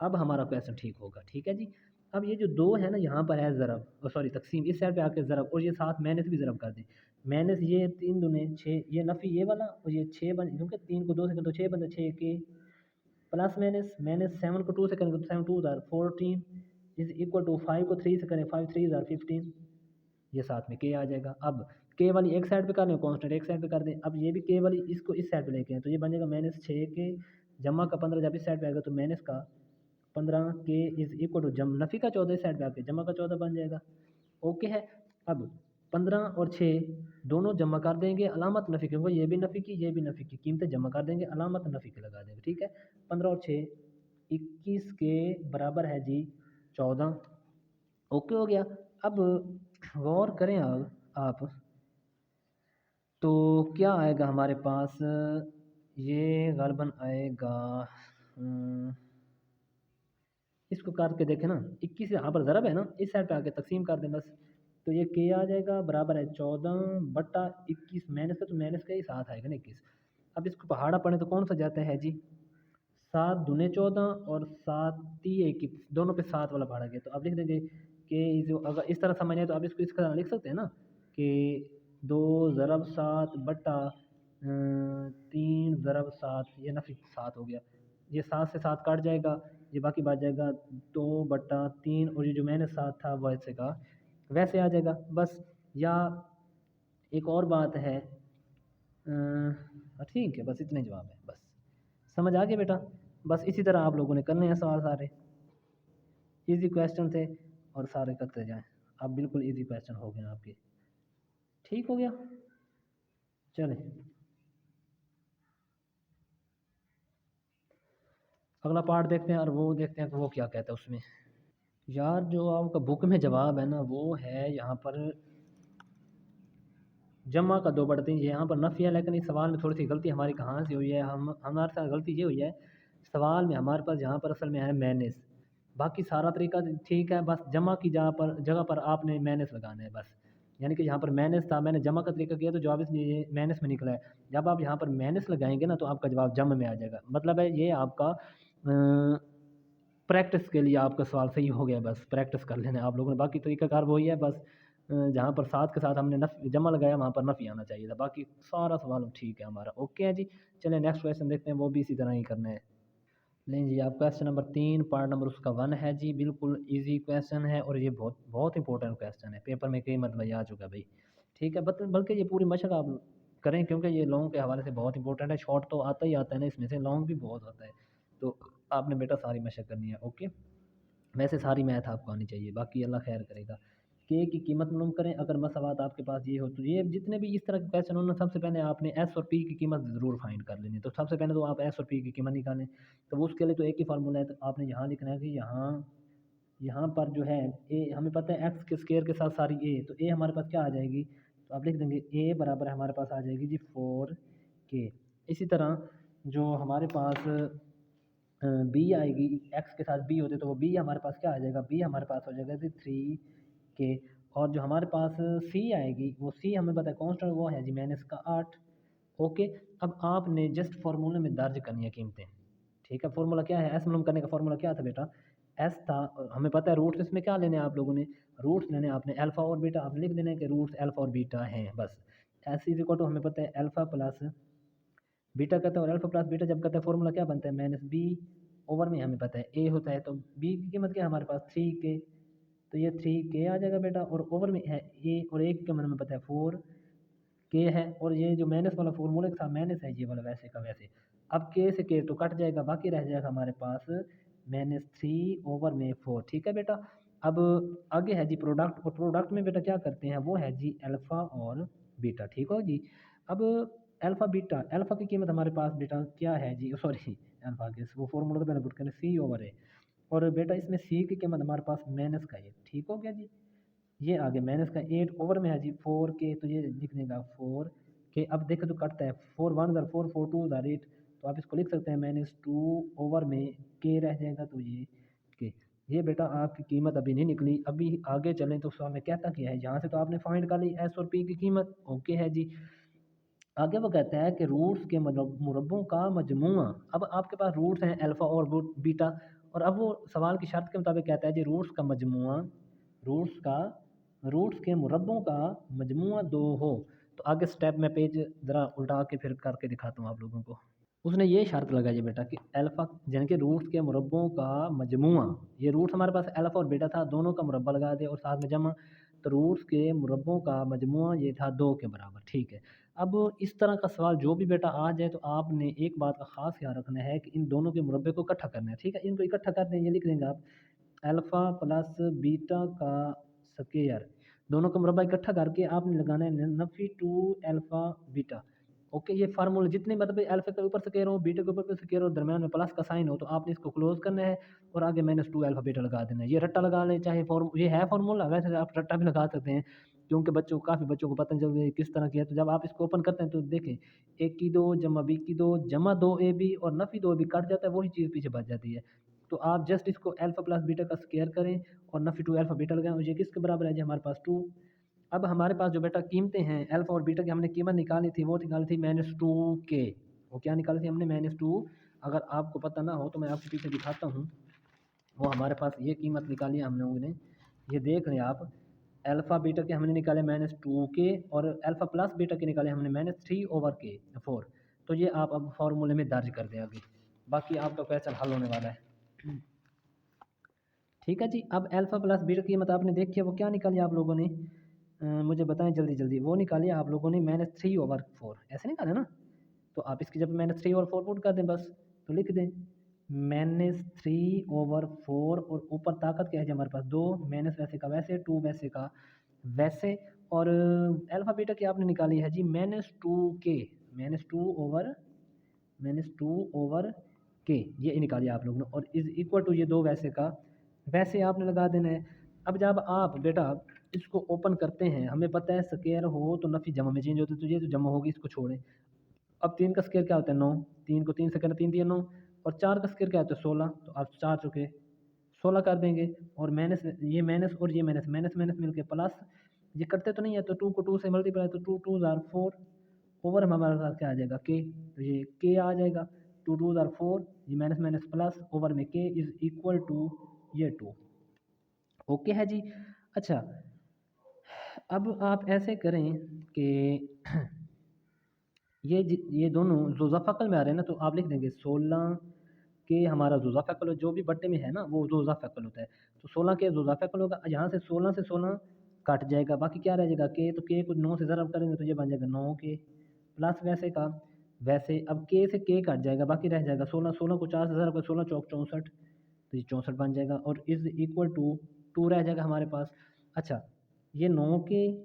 Speaker 1: अब हमारा क्वेश्चन ठीक होगा। ठीक है जी। अब ये जो दो है ना, यहाँ पर है ज़रब, सॉरी तकसीम, इस साइड पे आके ज़रब, और ये साथ माइनस भी ज़रब कर दें। माइनस ये 3×2 = 6, ये नफ़ी ये वाला, और ये 6 बन, क्योंकि 3 को 2 से कर तो 6 बनता, 6k प्लस माइनस 7 को 2 से करेंगे तो 7 2 ज़ार 14 इज इक्वल टू 5 को 3 से करें 5 3 ज़ार 15, ये साथ में के आ जाएगा। अब के वाली एक साइड पे कर लें, कॉन्स्टेंट एक साइड पे कर दें। अब ये भी के वाली इसको इस साइड पे लेके आए, तो ये बन जाएगा -6k जमा का 15, जब इस साइड पे आएगा तो माइनस का 15k इज इक्वल टू जम नफ़ी का 14 इस साइड पे आके जमा का 14 बन जाएगा। ओके है। अब 15 और 6 दोनों जमा कर देंगे, अलामत नफ़ी, क्योंकि ये भी नफ़ी की ये भी नफ़ी की, कीमतें जमा कर देंगे, अलामत नफ़ी की लगा देंगे। ठीक है, 15 और 6 21 के बराबर है जी 14। ओके हो गया। अब गौर करें आप तो क्या आएगा हमारे पास? ये गालबन आएगा, इसको करके देखें ना, 21 यहाँ पर ज़रब है ना, इस साइड पे आके तकसीम कर दें बस। तो ये के आ जाएगा बराबर है 14/21, माइनस का तो माइनस का ही साथ आएगा ना 21। अब इसको पहाड़ा पढ़े तो कौन सा जाता है जी? 7 दूने 14 और 7 ती 21, दोनों पे 7 वाला पहाड़ा गया। तो अब लिख देंगे कि जो अगर इस तरह समझ आए तो आप इसको इस तरह लिख सकते हैं ना कि 2 ज़रब 7 बटा 3 ज़रब 7, ये नफी 7 हो गया। ये 7 से 7 काट जाएगा, ये बाकी बच जाएगा 2/3, और ये जो मैंने 7 था वो ऐसे का वैसे आ जाएगा बस। या एक और बात है, ठीक है, बस इतने जवाब है बस। समझ आ गया बेटा? बस इसी तरह आप लोगों ने करने हैं सवाल सारे, इजी क्वेश्चन थे और सारे करते जाएं। अब बिल्कुल इजी क्वेश्चन हो गए आपके। ठीक हो गया, चलें अगला पार्ट देखते हैं, और वो देखते हैं कि वो क्या कहता है उसमें। यार जो आपका बुक में जवाब है ना, वो है यहाँ पर जमा का 2/3। यहाँ पर नफ़ी है, लेकिन इस सवाल में थोड़ी सी गलती हमारी कहाँ से हुई है, हमारे साथ गलती ये हुई है, सवाल में हमारे पास यहाँ पर असल में है माइनस। बाकी सारा तरीका ठीक है, बस जमा की जगह पर आपने माइनस लगाना है बस। यानी कि यहाँ पर माइनस था, मैंने जमा का तरीका किया तो जवाब इसलिए माइनस में निकला है। जब आप यहाँ पर माइनस लगाएंगे ना तो आपका जवाब जम में आ जाएगा। मतलब है ये आपका प्रैक्टिस के लिए आपका सवाल सही हो गया, बस प्रैक्टिस कर लेना आप लोगों ने। बाकी तरीकाकार वही है बस, जहाँ पर साथ के साथ हमने जमा लगाया वहाँ पर नफ़ी आना चाहिए था। बाकी सारा सवाल ठीक है हमारा। ओके है जी, चलें नेक्स्ट क्वेश्चन देखते हैं, वो भी इसी तरह ही करना है। नहीं जी, आप क्वेश्चन नंबर 3 पार्ट नंबर उसका 1 है जी, बिल्कुल इजी क्वेश्चन है, और ये बहुत बहुत इंपॉर्टेंट क्वेश्चन है, पेपर में कई मतलब आ चुका है भाई। ठीक है, बल्कि ये पूरी मशक आप करें, क्योंकि ये लॉन्ग के हवाले से बहुत इंपॉर्टेंट है। शॉर्ट तो आता ही आता है ना इसमें से, लॉन्ग भी बहुत आता है, तो आपने बेटा सारी मशक करनी है। ओके, वैसे सारी मैथ आपको आनी चाहिए, बाकी अल्लाह खैर करेगा। के की कीमत मालूम करें, अगर मसवात आपके पास ये हो तो ये जितने भी इस तरह के क्वेश्चन हो ना, सबसे पहले आपने एस और पी की कीमत ज़रूर फाइंड कर लेनी है। तो सबसे पहले तो आप एस और पी की कीमत निकालें। तो वो उसके लिए तो एक ही फार्मूला है, तो आपने यहाँ लिखना है कि यहाँ यहाँ पर जो है ए, हमें पता है एक्स के स्केयर के साथ सारी ए, तो ए हमारे पास क्या आ जाएगी? तो आप लिख देंगे ए बराबर हमारे पास आ जाएगी जी 4k। इसी तरह जो हमारे पास बी आएगी, एक्स के साथ बी होते तो वो बी हमारे पास क्या आ जाएगा? बी हमारे पास हो जाएगा जी 3k। और जो हमारे पास सी आएगी, वो सी हमें पता है कॉन्स्टेंट, वो है जी -8। ओके, अब आपने जस्ट फार्मूले में दर्ज करनी है कीमतें। ठीक है, फार्मूला क्या है? एस मालूम करने का फार्मूला क्या था बेटा? एस था, हमें पता है रूट्स इसमें क्या लेने हैं आप लोगों ने? रूट्स लेने हैं आपने अल्फ़ा और बीटा, आप लिख देना है कि रूट्स अल्फ़ा और बीटा हैं बस। एस इज इक्वल टू हमें पता है अल्फ़ा प्लस बीटा कहते हैं, और अल्फ़ा प्लस बीटा जब कहते हैं फार्मूला क्या बनता है? -b ओवर में हमें पता है ए होता है, तो बी की कीमत क्या है हमारे पास 3k, तो ये 3k आ जाएगा बेटा। और ओवर में है ए और एक के मन में पता है 4k है, और ये जो माइनस वाला फॉर्मूले के साथ माइनस है ये वाला वैसे का वैसे। अब के से के तो कट जाएगा, बाकी रह जाएगा हमारे पास -3/4। ठीक है बेटा। अब आगे है जी प्रोडक्ट, और प्रोडक्ट में बेटा क्या करते हैं वो है जी अल्फ़ा और बीटा। ठीक हो जी। अब अल्फ़ा बीटा, अल्फ़ा की कीमत हमारे पास बेटा क्या है जी, सॉरी अल्फ़ा के वो फॉर्मूला तो पहले पुट करें C/A, और बेटा इसमें C की कीमत हमारे पास माइनस का 8। ठीक हो गया जी। ये आ गया माइनस का 8 ओवर में है जी 4k, तो ये लिख देगा 4k। अब देखो तो कटता है 4 1 4 4 2 8, तो आप इसको लिख सकते हैं -2 ओवर में k रह जाएगा, तो ये k। ये बेटा आपकी कीमत अभी नहीं निकली, अभी आगे चलें तो उसमें कहता क्या है, यहाँ से तो आपने फाइंड कर ली s और p की कीमत, ओके है जी। आगे वो कहता है कि रूट्स के मुरब्बों का मजमुआ। अब आपके पास रूट्स हैं अल्फ़ा और बीटा, और अब वो सवाल की शर्त के मुताबिक कहता है जी रूट्स का मजमुआ, रूट्स का रूट्स के मुरब्बों का मजमुआ 2 हो। तो आगे स्टेप में पेज ज़रा उल्टा के फिर करके दिखाता हूँ आप लोगों को। उसने ये शर्त लगाई है बेटा कि अल्फ़ा यानी कि रूट्स के मुरब्बों का मजमुआ, ये रूट्स हमारे पास अल्फ़ा और बीटा था, दोनों का मुरब्बा लगा दे और साथ में जमा, तो रूट्स के मुरब्बों का मजमुआ ये था 2 के बराबर। ठीक है। अब इस तरह का सवाल जो भी बेटा आ जाए तो आपने एक बात का ख़ास ख्याल रखना है कि इन दोनों के मुरब्बे को इकट्ठा करना है। ठीक है, इनको इकट्ठा कर दें, ये लिख देंगे आप अल्फ़ा प्लस बीटा का स्क्वायर, दोनों का मुरब्बा इकट्ठा करके आपने लगाना है नफ़ी 2 अल्फ़ा बीटा। ओके, ये फार्मूला जितने मतलब अल्फ़ा के ऊपर स्क्वायर हो, बीटा के ऊपर स्क्वायर हो, दरम्यान में प्लस का साइन हो, तो आपने इसको क्लोज करना है और आगे -2 अल्फ़ा बीटा लगा देना है। ये रट्टा लगा लें, चाहे ये है फार्मूला, वैसे आप रट्टा भी लगा सकते हैं, क्योंकि काफ़ी बच्चों को पता नहीं चलती किस तरह की है। तो जब आप इसको ओपन करते हैं तो देखें a की 2 जमा b की 2 जमा 2ab और नफ़ी 2ab कट जाता है, वही चीज़ पीछे बच जाती है। तो आप जस्ट इसको अल्फ़ा प्लस बीटा का स्क्वायर करें और नफ़ी 2 अल्फ़ा बीटा लगाएं, और ये किसके बराबर है जी हमारे पास 2। अब हमारे पास जो बेटा कीमतें हैं अल्फ़ा और बीटा की हमने कीमत निकाली थी, वो निकाली थी -2k। वो क्या निकाली थी हमने -2, अगर आपको पता ना हो तो मैं आपको पीछे दिखाता हूँ। वो हमारे पास ये कीमत निकाली है हम लोगों ने, ये देख रहे हैं आप, अल्फ़ा बीटा के हमने निकाले -2k और अल्फ़ा प्लस बीटा के निकाले हमने -3/4। तो ये आप अब फार्मूले में दर्ज कर दें आगे, बाकी आपका क्वेश्चन हल होने वाला है। ठीक है जी। अब अल्फ़ा प्लस बीटा की कीमत आपने देखी है, वो क्या निकाली आप लोगों ने, मुझे बताएं जल्दी जल्दी। वो निकाली आप लोगों ने -3/4, ऐसे निकाले ना, तो आप इसकी जब -3/4 पुट कर दें बस, तो लिख दें -3/4, और ऊपर ताकत क्या है जी हमारे पास 2, माइनस वैसे का वैसे 2 वैसे का वैसे, और अल्फ़ा बीटा की आपने निकाली है जी -2k, -2/k ये निकालिए आप लोगों ने, और इज़ इक्वल टू ये 2 वैसे का वैसे आपने लगा देना है। अब जब आप बेटा इसको ओपन करते हैं, हमें पता है स्क्वायर हो तो नफ़ी जमा में चेंज होती है, तो ये जो जमा होगी इसको छोड़ें। अब 3 का स्क्वायर क्या होता है 9, 3 को 3 से करना 3 3 9, और 4 का स्क्वायर क्या होता है 16, तो आप 4 चुके 16 कर देंगे, और माइनस ये माइनस और ये माइनस माइनस माइनस मिलके प्लस, ये करते तो नहीं है, तो 2 को 2 से मल्टीप्लाई, तो 2 2 ज़ार 4 ओवर हमारे पास क्या आ जाएगा के, तो ये के आ जाएगा, 2 2 ज़ार 4, ये माइनस माइनस प्लस ओवर में के इज़ इक्वल टू ये 2। ओके है जी। अच्छा, अब आप ऐसे करें कि ये दोनों जोज़ाफ़कल में आ रहे हैं ना, तो आप लिख देंगे 16 के हमारा जोज़ाफ़कल, जो भी बट्टे में है ना वो जोज़ाफ़कल होता है, तो 16 के जोज़ाफ़कल होगा। यहाँ से 16 से 16 कट जाएगा, बाकी क्या रह जाएगा के, तो के को 9 से ज़रब करेंगे तो ये बन जाएगा 9k प्लस वैसे का वैसे। अब के से के कट जाएगा, बाकी रह जाएगा 16, 16 को 4 से ज़रब कर 16 चौक 64, तो ये 64 बन जाएगा, और इज़ इक्वल टू 2 रह जाएगा हमारे पास। अच्छा, ये 9k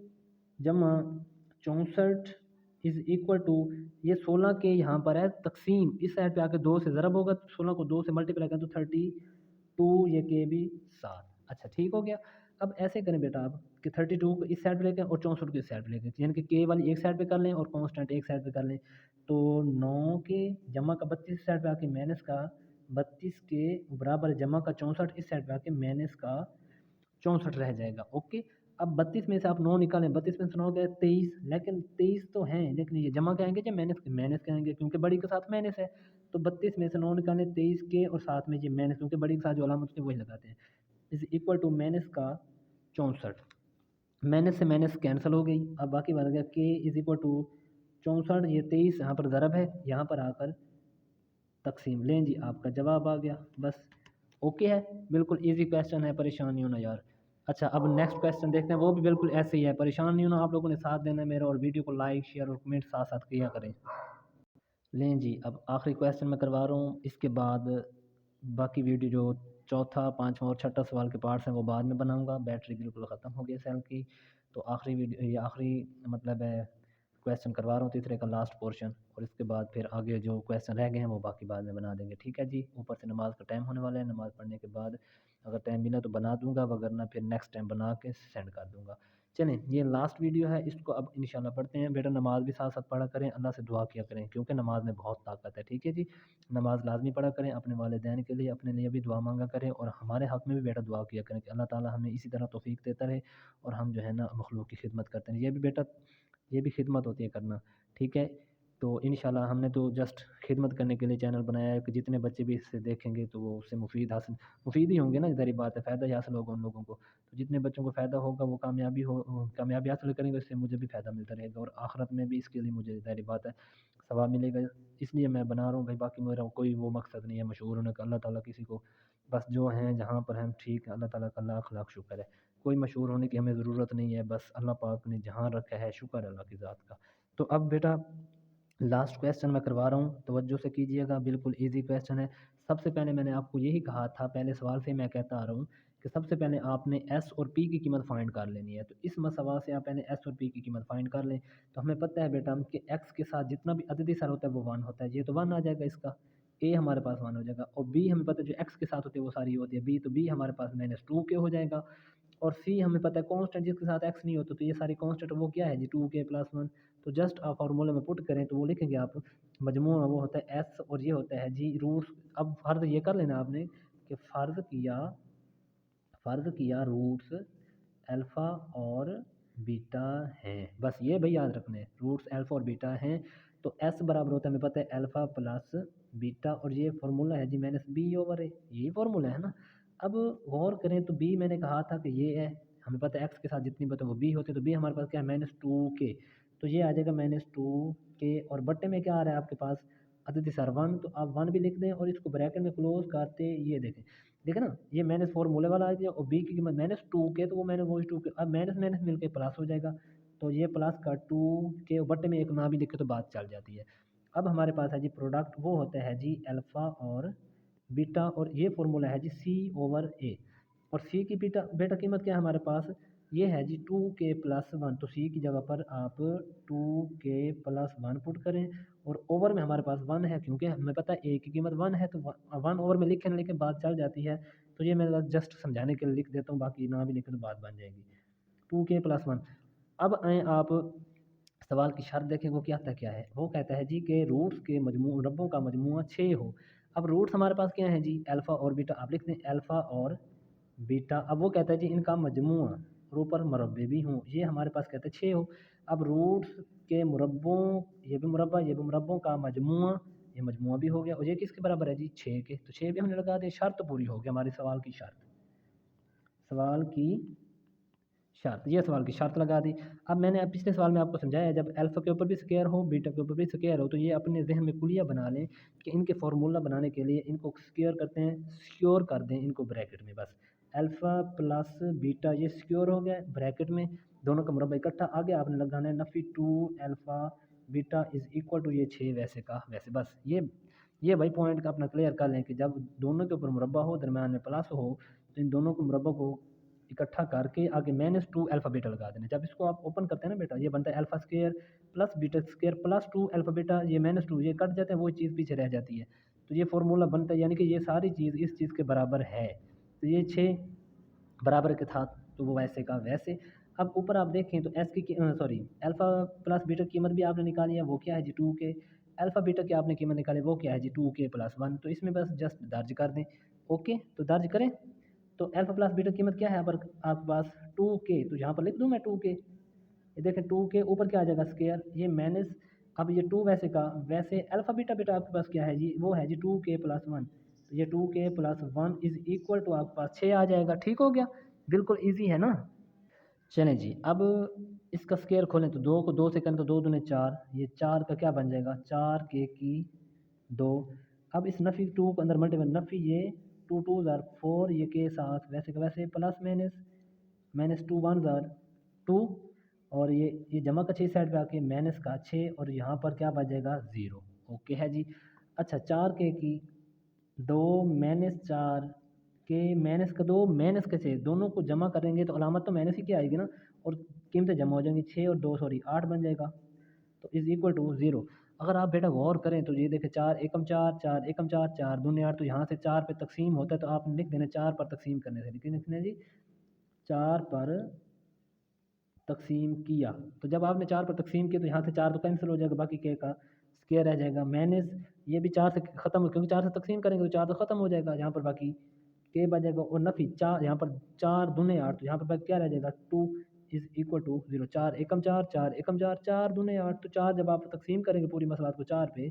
Speaker 1: जमा 64 इज़ इक्वल टू ये 16 के यहाँ पर है तकसीम, इस साइड पे आके 2 से ज़रब होगा, तो 16 को 2 से मल्टीप्लाई करें तो 32, ये के भी 7। अच्छा ठीक हो गया। अब ऐसे करें बेटा आप कि 32 को इस साइड पे लेके और 64 को इस साइड पे लेके, यानी कि के वाली एक साइड पे कर लें और कांस्टेंट एक साइड पे कर लें, तो 9 के जमा का 32 साइड पे आके माइनस का 32 के बराबर जमा का 64 इस साइड पे आके माइनस का 64 रह जाएगा। ओके, अब 32 में से आप 9 निकालें, 32 में से 9 गए 23, लेकिन 23 तो हैं, लेकिन ये जमा कहेंगे या माइनस कहेंगे, क्योंकि बड़ी के साथ माइनस है, तो 32 में से 9 निकालें 23 के और साथ में ये माइनस, क्योंकि बड़ी के साथ जो अलामत होती है वही लगाते हैं, इज इक्वल टू माइनस का 64। माइनस से माइनस कैंसिल हो गई, अब बाकी बन गया के इज इक्वल टू 64, ये 23 यहाँ पर ज़रब है, यहाँ पर आकर तकसीम। लें जी, आपका जवाब आ गया। बस ओके है, बिल्कुल इजी क्वेश्चन है, परेशान नहीं होना यार। अच्छा, अब नेक्स्ट क्वेश्चन देखते हैं, वो भी बिल्कुल ऐसे ही है, परेशान नहीं होना, आप लोगों ने साथ देना है मेरा, और वीडियो को लाइक शेयर और कमेंट साथ साथ किया करें। लें जी, अब आखिरी क्वेश्चन मैं करवा रहा हूँ, इसके बाद बाकी वीडियो जो चौथा पाँचवा और छठा सवाल के पार्ट्स हैं वो बाद में बनाऊंगा। बैटरी बिल्कुल ख़त्म हो गई सेल की, तो आखिरी वीडियो, ये आखिरी मतलब है क्वेश्चन करवा रहा हूँ, तीसरे का लास्ट पोर्शन, और इसके बाद फिर आगे जो क्वेश्चन रह गए हैं वो बाकी बाद में बना देंगे। ठीक है जी। ऊपर से नमाज़ का टाइम होने वाला है, नमाज़ पढ़ने के बाद अगर टाइम मिला तो बना दूंगा, वगरना फिर नेक्स्ट टाइम बना के सेंड कर दूंगा। चलें, ये लास्ट वीडियो है, इसको अब इंशाल्लाह पढ़ते हैं। बेटा नमाज भी साथ साथ पढ़ा करें, अल्लाह से दुआ किया करें, क्योंकि नमाज में बहुत ताकत है। ठीक है जी, नमाज लाजमी पढ़ा करें, अपने वालिदैन के लिए, अपने लिए भी दुआ मांगा करें, और हमारे हक़ में भी बेटा दुआ किया करें कि अल्लाह ताला हमें इसी तरह तौफीक देता रहे, और हम जो है ना मखलूक की खिदमत करते हैं। ये भी बेटा, ये भी खिदमत होती है करना। ठीक है, तो इंशाल्लाह हमने तो जस्ट खिदमत करने के लिए चैनल बनाया है कि जितने बच्चे भी इससे देखेंगे तो वो उससे मुफीद ही होंगे ना, ज़ाहिर बात है, फ़ायदा ही हासिल होगा उन लोगों को। तो जितने बच्चों को फ़ायदा होगा वो कामयाबी हासिल करेंगे, इससे मुझे भी फ़ायदा मिलता रहेगा, और आखिरत में भी इसके लिए मुझे ज़ाहिर बात है सवाब मिलेगा। इसलिए मैं बना रहा हूँ भाई, बाकी मेरा कोई वो मकसद नहीं है मशहूर होने का। अल्लाह ताला किसी को, बस जो हैं जहाँ पर हम ठीक है, अल्लाह ताला का लाख लाख शुक्र है। कोई मशहूर होने की हमें ज़रूरत नहीं है, बस अल्लाह पाक ने जहाँ रखा है, शुक्र है अल्लाह की ज़ात का। तो अब बेटा लास्ट क्वेश्चन मैं करवा रहा हूँ, तवज्जो से कीजिएगा, बिल्कुल इजी क्वेश्चन है। सबसे पहले मैंने आपको यही कहा था, पहले सवाल से मैं कहता आ रहा हूँ कि सबसे पहले आपने एस और पी की कीमत फाइंड कर लेनी है। तो इस सवाल से आप पहले एस और पी की कीमत फाइंड कर लें। तो हमें पता है बेटा कि एक्स के साथ जितना भी अददी सर होता है वो वन होता है, ये तो वन आ जाएगा इसका, ए हमारे पास वन हो जाएगा, और बी हमें पता है जो एक्स के साथ होती है वो सारी होती है बी, तो बी हमारे पास -2 के हो जाएगा। और सी हमें पता है कांस्टेंट जिसके साथ एक्स नहीं होता, तो ये सारी कांस्टेंट वो क्या है जी, 2k+1। तो जस्ट आप फार्मूले में पुट करें तो वो लिखेंगे आप, मजमूआ वो होता है एस, और ये होता है जी रूट्स। अब फ़र्ज़ ये कर लेना आपने कि फ़र्ज़ किया रूट्स अल्फ़ा और बीटा हैं, बस ये भाई याद रखना है, रूट्स अल्फ़ा और बीटा हैं। तो एस बराबर होता है, हमें पता है अल्फ़ा प्लस बीटा, और ये फार्मूला है जी -b/a, यही फार्मूला है ना। अब गौर करें तो बी मैंने कहा था कि ये है, हमें पता है एक्स के साथ जितनी बातें वो बी होती है, तो बी हमारे पास क्या है -2k, तो ये आ जाएगा -2k, और बट्टे में क्या आ रहा है आपके पास अदद सर वन, तो आप वन भी लिख दें, और इसको ब्रैकेट में क्लोज करते ये देखें, देखें ना, ये माइनस फार्मूले वाला आ गया, और बी की कीमत -2k, तो वो मैंने वो 2k, अब माइनस माइनस मिलके प्लस हो जाएगा, तो ये प्लस का 2k, बट्टे में एक ना भी लिखे तो बात चल जाती है। अब हमारे पास है जी प्रोडक्ट, वो होता है जी अल्फ़ा और बीटा, और ये फार्मूला है जी C/A, और सी की बीटा बेटा कीमत क्या है हमारे पास, ये है जी 2k+1, तो सी की जगह पर आप 2k+1 पुट करें, और ओवर में हमारे पास 1 है, क्योंकि हमें पता है ए की कीमत 1 है, तो 1 ओवर में लिखे ना लिखे बात चल जाती है। तो ये मैं जस्ट समझाने के लिए लिख देता हूँ, बाकी ना भी लिखे तो बात बन जाएगी, 2k+1। अब आएँ आप सवाल की शर्त देखें, वो क्या है, वो कहता है जी कि रूट्स के रब्बों का मजमूआ 6 हो। अब रूट्स हमारे पास क्या है जी, अल्फ़ा और बीटा, आप लिख दें अल्फ़ा और बीटा। अब वो कहता है जी इनका मजमूआ, और ऊपर मुरब्बे भी हों, ये हमारे पास कहते हैं 6 हो। अब रूट्स के मुरब्बों, ये भी मुरब्बा ये भी मुरब्बों का मजमूआ, ये मजमूआ भी हो गया, और ये किसके बराबर है जी 6 के, तो 6 भी हमने लगा दिया, शर्त पूरी हो गई हमारी सवाल की शर्त, सवाल की शर्त, ये सवाल की शर्त लगा दी। अब मैंने पिछले सवाल में आपको समझाया, जब अल्फ़ा के ऊपर भी स्क्वायर हो, बीटा के ऊपर भी स्क्वायर हो, तो ये अपने जहन में कुलिया बना लें कि इनके फार्मूला बनाने के लिए इनको स्क्वायर करते हैं, सिक्योर कर दें इनको ब्रैकेट में, बस अल्फ़ा प्लस बीटा ये सिक्योर हो गया ब्रैकेट में, दोनों का मुरब्बा इकट्ठा, आगे आपने लगाना है नफ़ी 2 alpha beta is equal to ये 6 वैसे का वैसे, बस ये भाई पॉइंट का अपना क्लियर कर लें कि जब दोनों के ऊपर मुरब्बा हो, दरम्यान में प्लस हो, तो इन दोनों को मुरब्बा को इकट्ठा करके आगे -2 अल्फ़ा बीटा लगा देना। जब इसको आप ओपन करते हैं ना बेटा, ये बनता है alpha square plus beta square plus 2 alpha beta, ये -2 ये कट जाते हैं, वो चीज़ पीछे रह जाती है, तो ये फार्मूला बनता है, यानी कि ये सारी चीज़ इस चीज़ के बराबर है। तो ये 6 बराबर के था, तो वो वैसे का वैसे। अब ऊपर आप देखें तो एस की सॉरी अल्फ़ा प्लस बीटा की कीमत भी आपने निकाली है, वो क्या है जी 2k, अल्फ़ा बीटा की आपने कीमत निकाली, वो क्या है जी 2k+1, तो इसमें बस जस्ट दर्ज कर दें। ओके, तो दर्ज करें, तो अल्फ़ा प्लस बीटा कीमत क्या है पर आपके पास 2k, तो यहाँ पर लिख दूँ मैं 2k, ये देखें 2k ऊपर क्या आ जाएगा स्क्वायर, ये माइनस, अब ये 2 वैसे का वैसे, अल्फ़ा बीटा बेटा आपके पास क्या है जी, वो है जी 2k+1, तो ये 2k+1 इज़ इक्वल टू आपके पास 6 आ जाएगा। ठीक हो गया, बिल्कुल ईजी है ना। चलें जी, अब इसका स्क्वायर खोलें तो 2 को 2 से करें तो 2 दूनी 4, ये 4 का क्या बन जाएगा 4k की 2। अब इस नफ़ी टू को अंदर मल्टीपल नफ़ी ये 2 2 ज़ार 4 ये के साथ वैसे का वैसे प्लस माइनस 2 1 ज़ार 2 और ये जमा का 6 साइड पे आके माइनस का 6 और यहाँ पर क्या बच जाएगा 0। ओके है जी। अच्छा 4 की 2 -4 के माइनस का 2 माइनस का 6 दोनों को जमा करेंगे तो अलामत तो माइनस ही की आएगी ना, और कीमतें जमा हो जाएंगी 6 और 2 सॉरी 8 बन जाएगा, तो इज़ इक्वल टू 0। अगर आप बेटा गौर करें तो ये देखें 4 एकम 4 4 एकम 4 4 दूनी 8, तो यहाँ से 4 पे तकसीम होता है तो आप लिख देना 4 पर तकसीम करने से, लेकिन लिखना जी 4 पर तकसीम किया, तो जब आपने 4 पर तकसीम किया तो यहाँ से 4 तो कैंसिल हो जाएगा, बाकी के का स्क्वायर रह जाएगा, माइनस ये भी 4 से ख़त्म हो क्योंकि 4 से तकसीम करेंगे तो 4 तो ख़त्म हो जाएगा, यहाँ पर बाकी के बच जाएगा, और नफ़ी 4 यहाँ पर 4 दूने 8 तो यहाँ पर बाकी क्या रह जाएगा 2 इज़ इक्वल टू 0। 4 एकम 4 4 एकम 4 4 दूने 8, तो 4 जब आप तकसीम करेंगे पूरी मसलात को 4 पे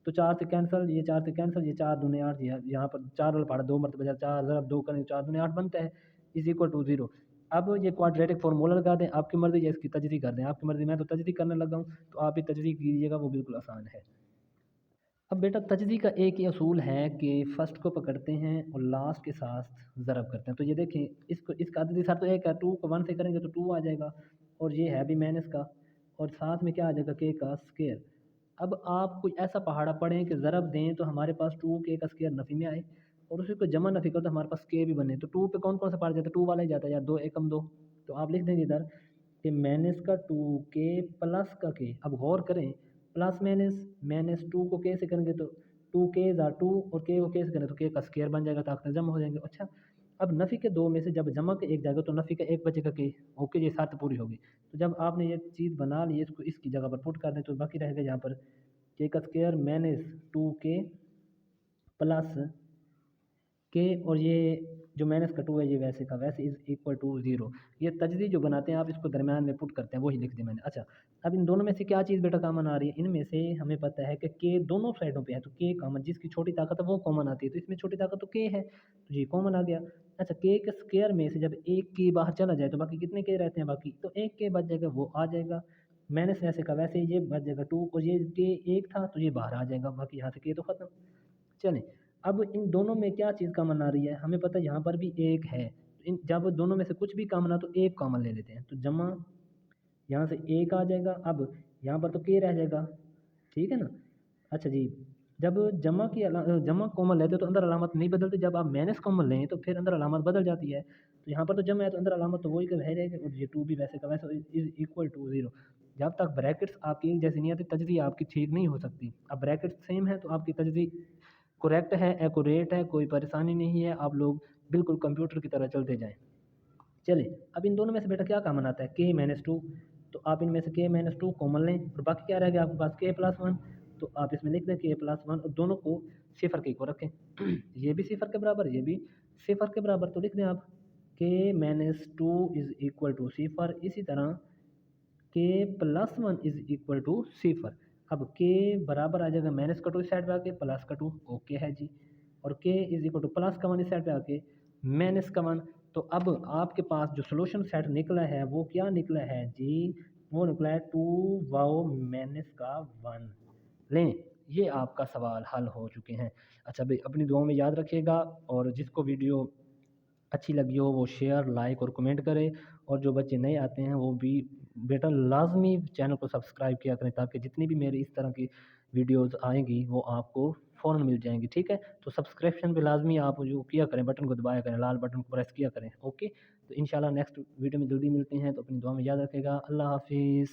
Speaker 1: तो 4 से कैंसिल, ये 4 से कैंसिल, ये 4 दूने 8, यहाँ पर 4 वाला पहाड़ा 2 मरतबा 4 ज़रा 2 करेंगे 4 दूने 8 बनता है, इज़ इक्वल टू 0। अब ये क्वाड्रेटिक फार्मूला लगा दें, आपकी मर्ज़ी या इसकी तजदीद कर दें, आपकी मर्ज़ी, मैं तो तजदीद करने लगा हूँ तो आप भी तजदीद कीजिएगा, वो बिल्कुल आसान है। अब बेटा तजदीद का एक ही असूल है कि फ़र्स्ट को पकड़ते हैं और लास्ट के साथ ज़रब करते हैं, तो ये देखें इसको इसका अददी साथ तो एक है, 2 को 1 से करेंगे तो 2 आ जाएगा, और ये है भी माइनस का, और साथ में क्या आ जाएगा के का स्क्वायर। अब आप कोई ऐसा पहाड़ा पढ़ें कि ज़रब दें तो हमारे पास 2 के का स्क्वायर नफ़ी में आए, और उसी को जमा नफ़ी करो तो हमारे पास के भी बने, तो 2 पे कौन कौन सा पहाड़ जाता है, 2 वाला ही जाता है यार, 2 एकम 2, तो आप लिख देंगे इधर कि माइनस का 2 के प्लस का के। अब गौर करें प्लस माइनस 2 को के से करेंगे तो 2 के ज़ा 2 और के को के से करें तो के का स्क्वायर बन जाएगा, ताकत जमा हो जाएंगे। अच्छा अब नफ़ी के 2 में से जब जमा के एक जाएगा तो नफ़ी का एक बचेगा के। ओके ये शर्त पूरी होगी, तो जब आपने ये चीज़ बना ली इसको इसकी जगह पर पुट कर दें तो बाकी रहेगा यहाँ पर के का स्क्वायर माइनस 2 के प्लस के, और ये जो माइनस का 2 है ये वैसे का वैसे इज़ इक्वल टू 0। ये तजदीद जो बनाते हैं आप इसको दरमियान में पुट करते हैं, वही लिख दिया मैंने। अच्छा अब इन दोनों में से क्या चीज़ बेटा कॉमन आ रही है, इनमें से हमें पता है कि के दोनों साइडों पे है तो के कॉमन, जिसकी छोटी ताकत है वो कॉमन आती है, तो इसमें छोटी ताकत तो के है तो ये कॉमन आ गया। अच्छा के के स्क्वायर में से जब एक के बाहर चला जाए तो बाकी कितने के रहते हैं, बाकी तो एक के बच जाएगा वो आ जाएगा, माइनस वैसे का वैसे ये बच जाएगा 2, और ये के एक था तो ये बाहर आ जाएगा, बाकी यहाँ से के तो ख़त्म। चलें अब इन दोनों में क्या चीज़ कॉमन आ रही है, हमें पता है यहाँ पर भी एक है, इन जब दोनों में से कुछ भी कॉमन आ तो एक कॉमन ले लेते हैं, तो जमा यहाँ से एक आ जाएगा, अब यहाँ पर तो के रह जाएगा, ठीक है ना। अच्छा जी जब जमा कॉमन लेते हो तो अंदर अलामत नहीं बदलती, जब आप माइनस कॉमन लें तो फिर अंदर अलामत बदल जाती है, तो यहाँ पर तो जमा है तो अंदर अलामत तो वही का वही रहेगी, और ये 2 भी वैसे का वैसे इज़ इक्वल टू 0। जब तक ब्रैकेट्स आपकी एक जैसी नहीं आती तजदी आपकी ठीक नहीं हो सकती। अब ब्रैकेट्स सेम है तो आपकी तजदी करेक्ट है, एक्यूरेट है, कोई परेशानी नहीं है, आप लोग बिल्कुल कंप्यूटर की तरह चलते जाएँ। चलिए अब इन दोनों में से बेटा क्या कॉमन आता है, के माइनस 2, तो आप इनमें से के माइनस 2 कॉमन लें और बाकी क्या रह गया आपके पास के प्लस 1, तो आप इसमें लिख दें के प्लस 1 और दोनों को सिफर के को रखें ये भी सिफर के बराबर ये भी सिफर के बराबर, तो लिख दें आप के माइनस 2 इज़ इक्वल टू सिफर, इसी तरह के प्लस 1 इज़ इक्वल टू सिफर। अब के बराबर आ जाएगा माइनस का 2 इस साइड पे आके प्लस का 2, ओके है जी, और के इज़ इक्वल टू प्लस का 1 इस साइड पे आके माइनस का 1। तो अब आपके पास जो सॉल्यूशन सेट निकला है वो क्या निकला है जी, वो निकला है 2 वाओ माइनस का 1। लें ये आपका सवाल हल हो चुके हैं। अच्छा भाई अपनी दुआओं में याद रखिएगा, और जिसको वीडियो अच्छी लगी हो वो शेयर लाइक और कमेंट करें, और जो बच्चे नए आते हैं वो भी बेटा लाजमी चैनल को सब्सक्राइब किया करें, ताकि जितनी भी मेरी इस तरह की वीडियोस आएंगी वो आपको फ़ौरन मिल जाएंगी, ठीक है। तो सब्सक्रिप्शन पे लाजमी आप जो किया करें, बटन को दबाया करें, लाल बटन को प्रेस किया करें, ओके। तो इंशाल्लाह नेक्स्ट वीडियो में जल्दी मिलते हैं, तो अपनी दुआ में याद रखेगा। अल्लाह हाफिज़।